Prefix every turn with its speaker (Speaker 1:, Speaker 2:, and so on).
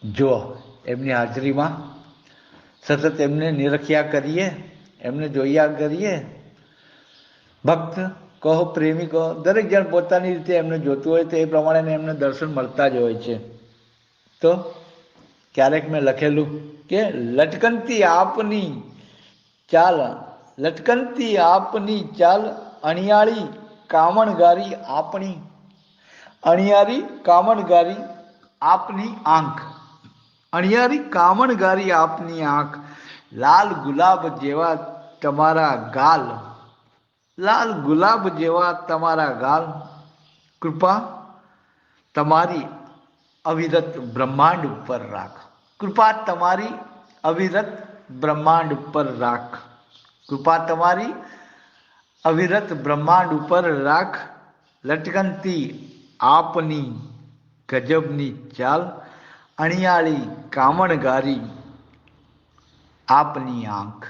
Speaker 1: જો એમની હાજરીમાં સતત એમને નિરખ્યા કરીએ, એમને જોયા કરીએ, ભક્ત કહો પ્રેમી કહો દરેક જણ પોતાની રીતે એમને જોતું હોય તો એ પ્રમાણે એમને દર્શન મળતા જ હોય છે. તો ક્યારેક મેં લખેલું કે લટકનતી આપની ચાલ, લટકનતી આપની ચાલ, અણિયાળી કામણગારી આપણી, અણિયારી કામણગારી આપની આંખ, અણિયારી કામણગારી આપની આંખ, લાલ ગુલાબ જેવા તમારા ગાલ, લાલ ગુલાબ જેવા તમારા ગાલ, કૃપા તમારી અવિરત બ્રહ્માંડ ઉપર રાખ, કૃપા તમારી અવિરત બ્રહ્માંડ ઉપર રાખ, કૃપા તમારી અવિરત બ્રહ્માંડ ઉપર રાખ, લટકનતી આપની ગજબની ચાલ, અણિયાળી કામણગારી આપની આંખ.